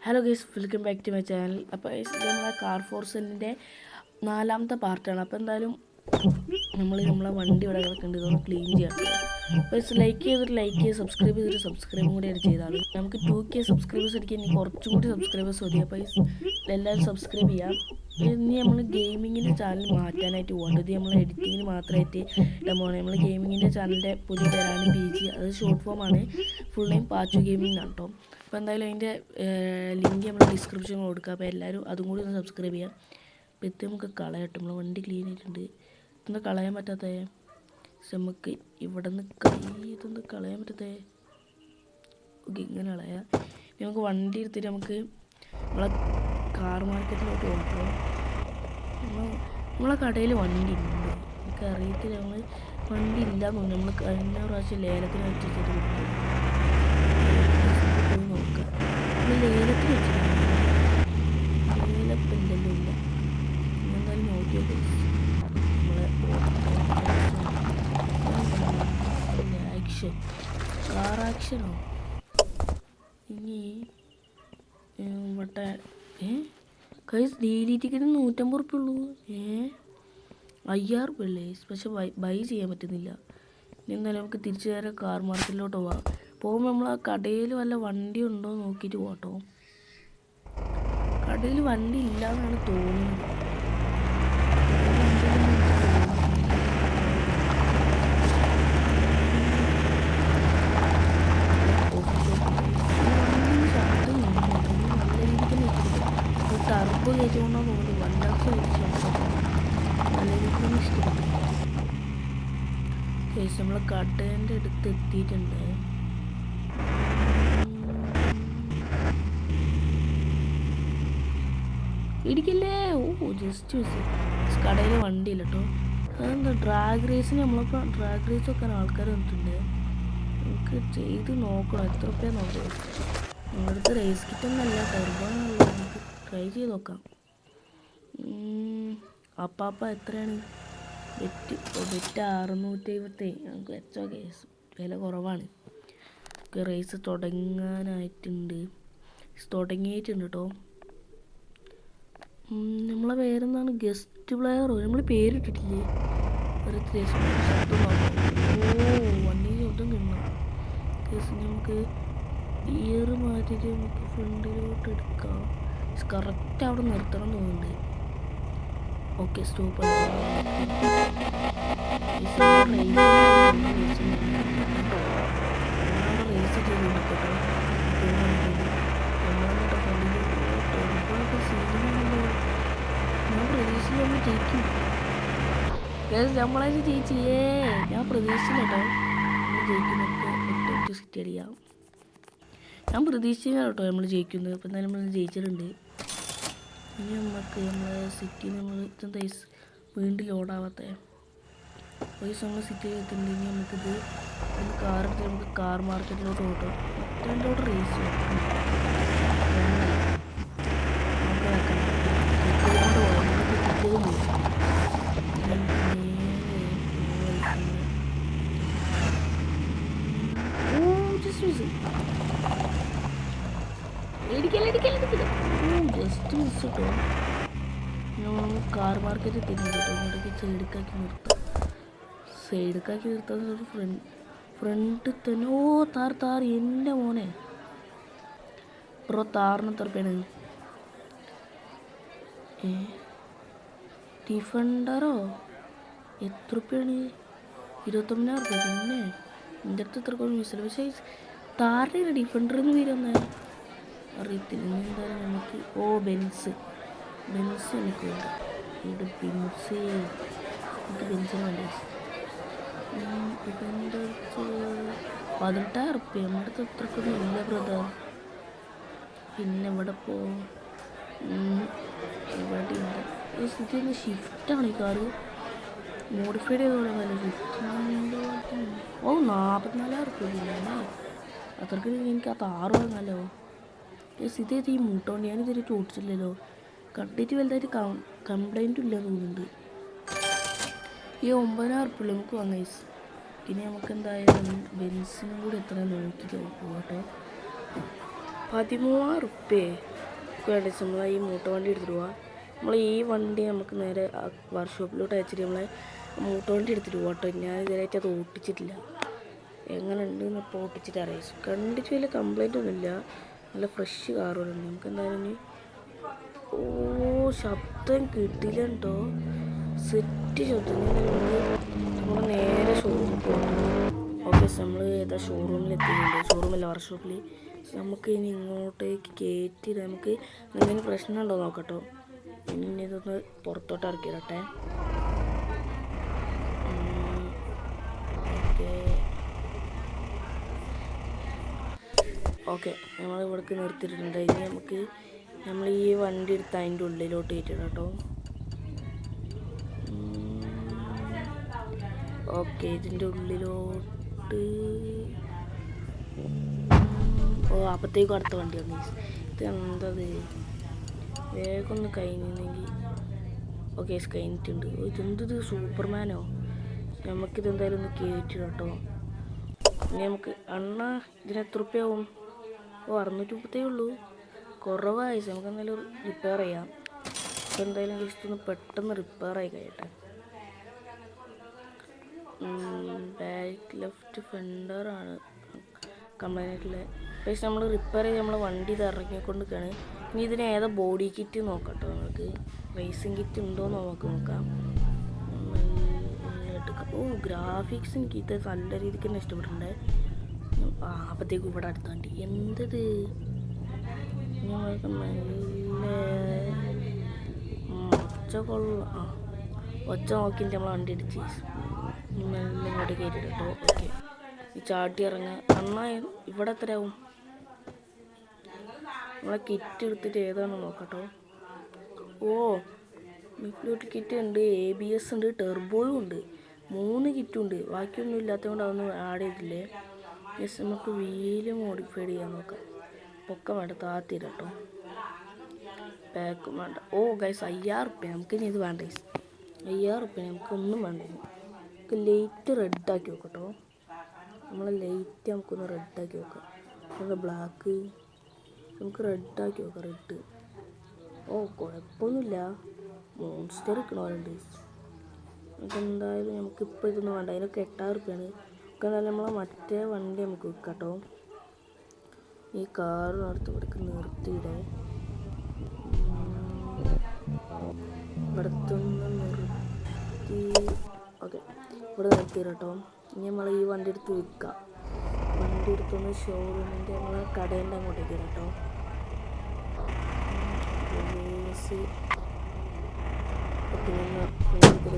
Hello guys, welcome back to my channel. അപ്പോൾ നമ്മളെ car four സെല്ലിൻ്റെ 4ാമത്തെ പാർട്ടാണ്. അപ്പോൾ എന്തായാലും നമ്മളെ വണ്ടി ഇവിടെ കിടക്കേണ്ടത് ഇതൊന്ന് ക്ലീൻ ചെയ്യാം. അപ്പോൾ ലൈക്ക് ചെയ്ത് സബ്സ്ക്രൈബ് സബ്സ്ക്രൈബും കൂടി ചെയ്താണ്. നമുക്ക് 2K സബ്സ്ക്രൈബേഴ്സ് അടിക്കാൻ ഇനി കുറച്ചും കൂടി സബ്സ്ക്രൈബേഴ്സ് മതി. അപ്പോൾ എല്ലാവരും സബ്സ്ക്രൈബ് ചെയ്യാം. ഇനി നമ്മൾ ഗെയിമിങ്ങിൻ്റെ ചാനൽ മാറ്റാനായിട്ട് പോകേണ്ടത്. ഇത് നമ്മൾ എഡിറ്റിങ്ങിന് മാത്രമായിട്ട് ഇടാൻ പോകുന്നത്. നമ്മൾ ഗെയിമിങ്ങിൻ്റെ ചാനലിൻ്റെ പുതിയ പേരാണ് PG. അത് ഷോർട്ട് ഫോമാണ്. ഫുൾ നെയിം പാച്ചു ഗെയിമിംഗ് ആണ് കേട്ടോ. അപ്പോൾ എന്തായാലും അതിൻ്റെ ലിങ്ക് നമ്മൾ ഡിസ്ക്രിപ്ഷനിൽ കൊടുക്കുക. അപ്പോൾ എല്ലാവരും അതും കൂടി ഒന്ന് സബ്സ്ക്രൈബ് ചെയ്യാം. അപ്പോൾ ഇത് നമുക്ക് കളയട്ടെ. നമ്മൾ വണ്ടി ക്ലീൻ ആയിട്ടുണ്ട്. ഇതൊന്ന് കളയാൻ പറ്റാത്ത പക്ഷെ നമുക്ക് ഇവിടെ നിന്ന് ഇതൊന്ന് കളയാൻ പറ്റാത്ത ഓക്കെ, ഇങ്ങനെ കളയാം. നമുക്ക് വണ്ടി എടുത്തിട്ട് നമുക്ക് നമ്മളെ കാർ മാർക്കറ്റിലോട്ട് പോകട്ടോ. നമ്മളെ കടയിൽ വണ്ടി ഉണ്ട്, എനിക്ക് അറിയത്തില്ല. നമ്മൾ വണ്ടി ഇല്ലാന്ന് തോന്നുന്നു. നമ്മൾ കഴിഞ്ഞ പ്രാവശ്യം ലേലത്തിന് വെച്ചിട്ട് പോയി നോക്കാം. നമ്മൾ ലേലത്തിന് വെച്ചിട്ടുണ്ട്, ലേലപ്പില്ലല്ലോ ഇല്ല. എന്തായാലും നോക്കിയോക്കെ നമ്മളെ ആക്ഷൻ കാർ ആക്ഷനോ ഇനി ഇവിടെ കൈസ് ഡെയിലി ടിക്കറ്റ് 150 ഉറുപ്പ്യ ഉള്ളൂ. 5000 ഉറുപ്പ്യ ഉള്ളേ. പക്ഷെ ബൈ ചെയ്യാൻ പറ്റുന്നില്ല. ഇനി എന്തായാലും നമുക്ക് തിരിച്ചു നേരെ കാർ മാർക്കറ്റിലോട്ട് പോവാം. പോകുമ്പോൾ നമ്മൾ ആ കടയിൽ വല്ല വണ്ടി ഉണ്ടോ നോക്കിയിട്ട് പോകട്ടോ. കടയിൽ വണ്ടി ഇല്ല എന്നാണ് തോന്നുന്നത്. ടർബോ കയറ്റിക്കൊണ്ടാന്ന് തോന്നുന്നു. 1 ലക്ഷം നല്ല രീതിയിൽ ഇഷ്ടപ്പെട്ടു. കേസ് നമ്മൾ കടേൻ്റെ അടുത്ത് എത്തിയിട്ടുണ്ട്. ഇടിക്കില്ലേ? Just miss. കടയിൽ വണ്ടിയില്ല കേട്ടോ. അതെന്താ ഡ്രാഗ് റേസിന് നമ്മളിപ്പോൾ ഡ്രാഗ് റേസ് വെക്കാൻ ആൾക്കാർ വന്നിട്ടുണ്ട്. നമുക്ക് ചെയ്ത് നോക്കണം. എത്ര രൂപ നോക്കാം. നിങ്ങളുടെ റേസ് കിറ്റൊന്നല്ല, ടർബോ എന്നല്ല. നമുക്ക് ട്രൈ ചെയ്ത് നോക്കാം. അപ്പാപ്പ എത്രയാണ് ബെറ്റ്? ബെറ്റ് 670. നമുക്ക് വെച്ചോ കേസ്, വില കുറവാണ്. റേസ് തുടങ്ങിയിട്ടുണ്ട് കേട്ടോ. നമ്മളെ പേരെന്താണ്? ഗസ്റ്റ് പ്ലെയറോ? നമ്മൾ പേരിട്ടിട്ടില്ലേ? വണ്ടി ശബ്ദം കിട്ടണം കേസ്. നമുക്ക് ഗിയർ മാറ്റിയിട്ട് നമുക്ക് ഫ്രണ്ടിലോട്ട് എടുക്കാം. കറക്റ്റ് അവിടെ നിർത്തണം തോന്നുന്നുണ്ട്. Okay, stop. റേസ് ചെയ്ത് കേട്ടോ. ഞാൻ പ്രതീക്ഷിച്ചില്ല നമ്മൾ ജയിക്കും. നമ്മളത് ജയിച്ചില്ലേ? ഞാൻ പ്രതീക്ഷിച്ചില്ല കേട്ടോ നമ്മൾ ജയിക്കുന്നൊക്കെ. ഒറ്റ സിറ്റി അടിയാം. ഞാൻ പ്രതീക്ഷിച്ചില്ല കേട്ടോ നമ്മൾ ജയിക്കുന്നത്. അപ്പം എന്തായാലും നമ്മൾ ജയിച്ചിട്ടുണ്ട്. ഇനി നമുക്ക് നമ്മളെ സിറ്റി നമ്മൾ ഇതെന്താ വീണ്ടും ലോഡാവാത്ത പൈസ നമ്മൾ സിറ്റിയിൽ എത്തുന്നുണ്ട്. ഇനി നമുക്കിത് കാർ എടുത്ത് നമുക്ക് കാർ മാർക്കറ്റിലോട്ട് പോകട്ടോ. മറ്റേലോട്ട് റേസ് വെക്കണം. നമുക്ക് വെക്കണം. കിട്ടിയതുകൊണ്ട് പോകാം. നമുക്ക് കിട്ടിയതും പോയി. ജസ്റ്റ് മിസ് കേട്ടോ. കാർ മാർക്കറ്റ് എത്തിയിട്ടുണ്ട് കേട്ടോ. ഇങ്ങോട്ടേക്ക് സൈഡക്കാക്കി നിർത്താൻ ഫ്രണ്ടിൽ തന്നെ. താർ എൻ്റെ മോനെ ബ്രോ. താറിന് എത്ര രൂപയാണ്? ഡിഫൻഡറോ? എത്ര രൂപയാണ്? 29,000 രൂപ. പിന്നെ എൻ്റെ അടുത്ത് എത്ര കൊണ്ട് മിസ്സില്ല. പക്ഷേ താറിൻ്റെ ഡിഫൻഡർ എന്ന് പേര് വന്നേ അറിയത്തില്ല. എന്തായാലും നമുക്ക് ബെൻസ് എനിക്ക് വേണ്ട. ഇവിടെ എനിക്ക് ബെൻസിന് വേണ്ട. ഇതെൻ്റെ അടുത്ത് 18,000 രൂപ. നമ്മുടെ അടുത്ത് അത്രക്കൊന്നും ഇല്ല ബ്രദർ. പിന്നെ ഇവിടെ ഇവിടെ ഉണ്ട്. ഇതിന് ഷിഫ്റ്റാണ് ഈ കാറ്. മോഡിഫൈഡ് ചെയ്തോളെ നല്ല ഷിഫ്റ്റ്. 44,000 രൂപ. പിന്നെ അത്രക്ക് എനിക്ക് ആ താറ് വാങ്ങാമല്ലോ. ഇതേത് ഈ മൂട്ട വണ്ടി? ഞാനിതൊരു ചോദിച്ചില്ലല്ലോ. കണ്ടിട്ട് വലുതായിട്ട് കംപ്ലൈൻറ്റും ഇല്ല തോന്നുന്നുണ്ട്. ഈ 9,000 രൂപ നമുക്ക് വാങ്ങാം. ഇനി നമുക്ക് എന്തായാലും ബെൻസിനും കൂടി എത്ര നോക്കിയിട്ട് പോകട്ടോ. 13,000 രൂപ. വേണ്ട നമ്മളെ ഈ മൂട്ട വണ്ടി എടുത്തിട്ട് പോവാം. നമ്മൾ ഈ വണ്ടി നമുക്ക് നേരെ വർക്ക്ഷോപ്പിലോട്ട് അയച്ചിട്ട് നമ്മളെ മൂട്ട വണ്ടി എടുത്തിട്ട് പോകാം കേട്ടോ. ഞാൻ ഇതുവരെയായിട്ട് അത് ഓട്ടിച്ചിട്ടില്ല. എങ്ങനെ ഉണ്ടെന്ന് ഇപ്പോൾ ഓട്ടിച്ചിട്ട് അറിയാം. കണ്ടിട്ട് വലിയ കംപ്ലൈൻ്റ് ഒന്നുമില്ല. നല്ല ഫ്രഷ് കാറുകളുണ്ട്. നമുക്ക് എന്തായാലും ശബ്ദം കിട്ടില്ല കേട്ടോ. സെറ്റ് ശബ്ദം. നമ്മൾ നേരെ ഷോറൂമിൽ പോകണം. ഓക്കെ, നമ്മൾ ഏതാ ഷോറൂമിൽ എത്തിയിട്ടുണ്ട്. ഷോറൂമല്ല, വർക്ക്ഷോപ്പിൽ. നമുക്ക് ഇനി ഇങ്ങോട്ടേക്ക് കയറ്റി നമുക്ക് എന്തെങ്കിലും പ്രശ്നം ഉണ്ടോ നോക്കട്ടോ. ഇനി ഇതൊന്ന് പുറത്തോട്ട് ഇറക്കി തരട്ടെ. ഓക്കെ, നമ്മൾ ഇവിടേക്ക് നിർത്തിയിട്ടുണ്ട്. ഇനി നമുക്ക് നമ്മൾ ഈ വണ്ടി എടുത്ത് അതിൻ്റെ ഉള്ളിലോട്ട് കയറ്റിടാം കേട്ടോ. ഓക്കെ, ഇതിൻ്റെ ഉള്ളിലോട്ട് അപ്പത്തേക്കും അടുത്ത വണ്ടി വന്നു. ഇത് എന്തത് വേഗം ഒന്ന് കഴിഞ്ഞിരുന്നെങ്കിൽ. ഓക്കെ, കഴിഞ്ഞിട്ടുണ്ട്. ഇതെന്തത് സൂപ്പർമാനോ? നമുക്കിത് എന്തായാലും ഒന്ന് കയറ്റിടാം കേട്ടോ. ഇനി നമുക്ക് ഇതിന് എത്ര റുപ്യാവും? 630 ഉള്ളൂ. കുറവായി. നമുക്ക് എന്തായാലും റിപ്പയർ ചെയ്യാം. അപ്പോൾ എന്തായാലും ജസ്റ്റ് ഒന്ന് പെട്ടെന്ന് റിപ്പയർ ആയി കഴിയട്ടെ. ബാക്ക് ലെഫ്റ്റ് ഫെൻഡറാണ് കംപ്ലൈൻ്റ് ആയിട്ടുള്ളത്. പക്ഷേ നമ്മൾ റിപ്പയർ ചെയ്ത് നമ്മളെ വണ്ടി ഇത് ഇറങ്ങിക്കൊണ്ടിരിക്കുകയാണ്. ഇനി ഇതിന് ഏതാ ബോഡി കിറ്റ് നോക്കട്ടോ. നമുക്ക് റേസിങ് കിറ്റ് ഉണ്ടോയെന്ന് നമുക്ക് നോക്കാം. ഗ്രാഫിക്സ് എനിക്ക് ഇത് നല്ല രീതിക്ക് തന്നെ ഇഷ്ടപ്പെട്ടിട്ടുണ്ട്. അപ്പോഴത്തേക്കും ഇവിടെ അടുത്ത വണ്ടി എന്തത് ഞങ്ങൾക്ക് നല്ല ഒച്ച നോക്കിയിട്ട് നമ്മൾ വണ്ടി അടിച്ച് മെല്ലെ ഇങ്ങോട്ട് കയറ്റി കേട്ടോ. ഓക്കെ, ഈ ചാട്ടി ഇറങ്ങുക. ഇവിടെ എത്രയാവും? നമ്മളെ കിറ്റ് എടുത്തിട്ട് ഏതാണെന്ന് നോക്കട്ടോ. മിഫ്ലൂട്ട് കിറ്റ് ഉണ്ട്, ABS ഉണ്ട്, ടെർബോയും ഉണ്ട്. 3 കിറ്റുണ്ട്. ബാക്കിയൊന്നും ഇല്ലാത്തതുകൊണ്ട് അതൊന്നും ആഡ് ചെയ്തില്ലേ. നമുക്ക് വീല് മോഡിഫൈഡ് ചെയ്യാൻ നോക്കാം. പൊക്കം വേണ്ട, താത്തിര കേട്ടോ. പാക്കും വേണ്ട. ഗൈസ് 5000 റുപ്യ. നമുക്കിനി ഇത് വേണ്ട ഗൈസ്. 5000 റുപ്യ നമുക്കൊന്നും വേണ്ട. നമുക്ക് ലൈറ്റ് റെഡാക്കി നോക്കട്ടോ. നമ്മളെ ലൈറ്റ് നമുക്കൊന്ന് റെഡാക്കി നോക്കാം. അത് ബ്ലാക്ക് നമുക്ക് റെഡാക്കി നോക്കാം. റെഡ് കുഴപ്പമൊന്നുമില്ല. മോൺസ്റ്റർ ഇരിക്കണവരുണ്ട്. എന്തായാലും നമുക്കിപ്പോൾ ഇതൊന്നും വേണ്ട. അതിനൊക്കെ 8000 റുപ്യാണ്. ഒക്കെ എന്നാലും നമ്മളെ മറ്റേ വണ്ടി നമുക്ക് വെക്കാം കേട്ടോ. ഈ കാറ് അടുത്ത് ഇവിടേക്ക് നിർത്തിയിടേ. ഇവിടത്തൊന്ന് നിർത്തി. ഓക്കെ, ഇവിടെ നിർത്തിയിട കേട്ടോ. ഇനി നമ്മൾ ഈ വണ്ടി എടുത്ത് വിൽക്കാം. വണ്ടി എടുത്തൊന്ന് ഷോറൂമിൻ്റെ നമ്മളെ കടേൻ്റെ അങ്ങോട്ടേക്ക് കേട്ടോ.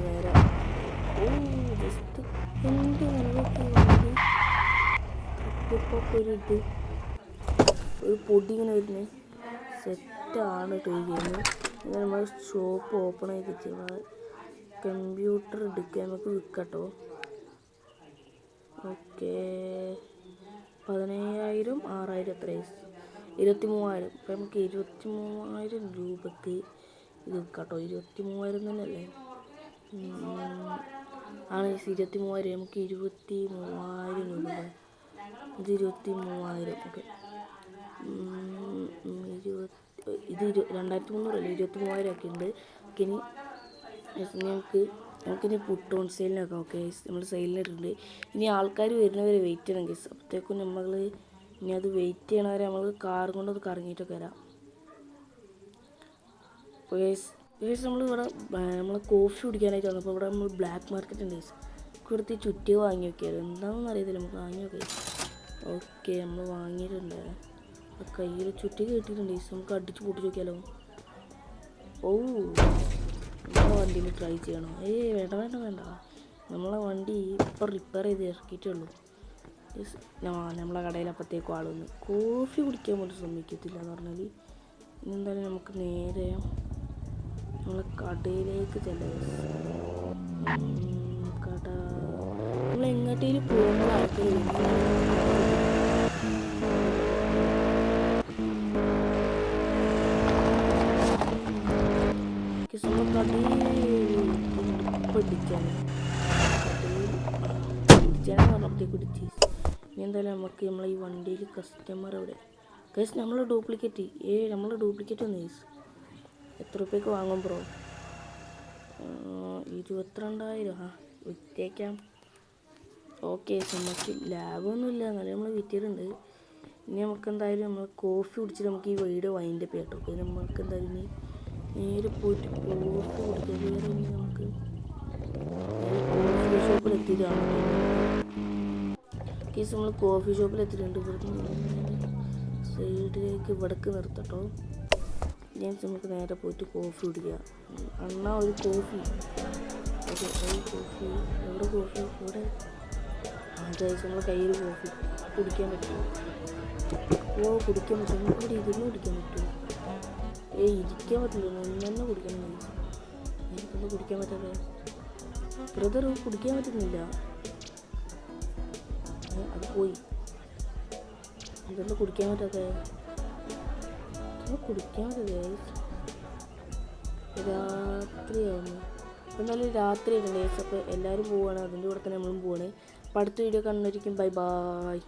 നേരെ ജസ്റ്റ് എൻ്റെ വണ്ടി തട്ടിപ്പൊക്കെ ഒരു പൊടി ഇങ്ങനെ വരുന്നത് സെറ്റാണ് കേട്ടോ ഈ ഗെയിം. ഇങ്ങനെ നമ്മൾ ഷോപ്പ് ഓപ്പൺ ചെയ്തിട്ട് നമ്മൾ കമ്പ്യൂട്ടർ എടുക്കുക നമുക്ക് വിൽക്കട്ടോ. ഓക്കെ, 15000 6000 എത്ര 23000. ഇപ്പം നമുക്ക് 23000 രൂപക്ക് ഇത് വിൽക്കാട്ടോ. 23000 തന്നെയല്ലേ? ആണ് 23000. നമുക്ക് 23000 രൂപ. ഇത് 23000. ഓക്കെ, ഇത് 2300 അല്ലേ? 23000 ഒക്കെ ഉണ്ട്. ഇനി നമുക്കിനി പുട്ട് ഓൺ സെയിലിനൊക്കെ. ഓക്കെ, നമ്മൾ സെയിലിനിട്ടുണ്ട്. ഇനി ആൾക്കാർ വരുന്നവരെ വെയിറ്റ് ചെയ്യണം ഗൈസ്. അപ്പോഴത്തേക്കും നമ്മൾ ഇനി അത് വെയിറ്റ് ചെയ്യണവരെ നമ്മൾ കാർ കൊണ്ടത് കറങ്ങിയിട്ടൊക്കെ വരാം. നമ്മളിവിടെ നമ്മൾ കോഫി കുടിക്കാനായിട്ട് വന്നപ്പോൾ ഇവിടെ നമ്മൾ ബ്ലാക്ക് മാർക്കറ്റ് ഉണ്ട് ഗൈസ്. ഇവിടുത്തെ ചുറ്റി വാങ്ങി നോക്കിയാലോ. എന്താണെന്ന് അറിയത്തില്ല, നമുക്ക് വാങ്ങി നോക്കാം. ഓക്കെ, നമ്മൾ വാങ്ങിയിട്ടുണ്ട്. കയ്യിൽ ചുറ്റി കെട്ടിയിട്ടുണ്ട് ഗൈസ്. നമുക്ക് അടിച്ച് പൊട്ടിച്ച് നോക്കിയാലോ. നമ്മളെ വണ്ടിയിൽ ട്രൈ ചെയ്യണോ? വേണ്ട. നമ്മളെ വണ്ടി ഇപ്പം റിപ്പയർ ചെയ്ത് ഇറക്കിയിട്ടേ ഉള്ളൂ. നമ്മളെ കടയിൽ അപ്പോഴത്തേക്കും ആളൊന്ന് കോഫി കുടിക്കാൻ വേണ്ടി സമ്മതിക്കത്തില്ല എന്ന് പറഞ്ഞാൽ. ഇന്നെന്തായാലും നമുക്ക് നേരെ നമ്മളെ കടയിലേക്ക് ചെല്ലാം. കട നമ്മൾ എങ്ങോട്ടേലും പോകുമ്പോൾ ആൾക്കാർ പിടിച്ചാണ് പറഞ്ഞപ്പോഴത്തേക്ക് പിടിച്ച്. ഇനി എന്തായാലും നമുക്ക് നമ്മളെ ഈ വണ്ടിയിൽ കസ്റ്റമർ ഇവിടെ ഗൈസ് നമ്മൾ ഡ്യൂപ്ലിക്കേറ്റ് നമ്മൾ ഡ്യൂപ്ലിക്കേറ്റ് ഒന്ന് ഗൈസ്. എത്ര റുപ്യക്ക് വാങ്ങും ബ്രോ? 22,000. വിറ്റേക്കാം. ഓക്കെ, നമുക്ക് ലാഭമൊന്നുമില്ല, എന്നാലും നമ്മൾ വിറ്റിട്ടുണ്ട്. ഇനി നമുക്ക് എന്തായാലും നമ്മൾ കോഫി കുടിച്ചിട്ട് നമുക്ക് ഈ വീഡിയോ വൈൻഡപ്പ് ചെയ്യാം കേട്ടോ. പിന്നെ നമുക്ക് എന്തായാലും ഇനി നേരെ പോയിട്ട് കോഫി കുടിക്കാൻ ഇനി നമുക്ക് കോഫി ഷോപ്പിൽ എത്തിയിട്ടാണ് കേസ്. നമ്മൾ കോഫി ഷോപ്പിൽ എത്തിയിട്ടുണ്ട്. ഇവിടുന്ന് സൈഡിലേക്ക് ഇവിടേക്ക് നിർത്തട്ടോ. ഞാൻ നമുക്ക് നേരെ പോയിട്ട് കോഫി കുടിക്കുക. അണ്ണാ ഒരു കോഫി. ഓക്കെ, കോഫി എവിടെ? കോഫി ഇവിടെ. ഗൈസ് നമ്മൾ കയ്യിൽ കോഫി കുടിക്കാൻ പറ്റുമോ? കുടിക്കാൻ പറ്റും. നമുക്ക് ഇവിടെ ഇരുന്ന് കുടിക്കാൻ പറ്റുമോ? ഇരിക്കാൻ പറ്റില്ല, തന്നെ കുടിക്കണം. എനിക്കൊന്നും കുടിക്കാൻ പറ്റാതെ ബ്രദർ കുടിക്കാൻ പറ്റുന്നില്ല. അത് പോയി. ഇതൊന്നും കുടിക്കാൻ പറ്റാതെ കുടിക്കാൻ പറ്റാതെ രാത്രിയാവുന്നു. എന്നാലും രാത്രി ആയിരുന്നു. അപ്പോൾ എല്ലാവരും പോവുകയാണ്, അതിൻ്റെ കൂടെ തന്നെ നമ്മളും പോവുകയാണ്. അപ്പോൾ അടുത്ത വീഡിയോ കാണുന്നതായിരിക്കും. Bye bye.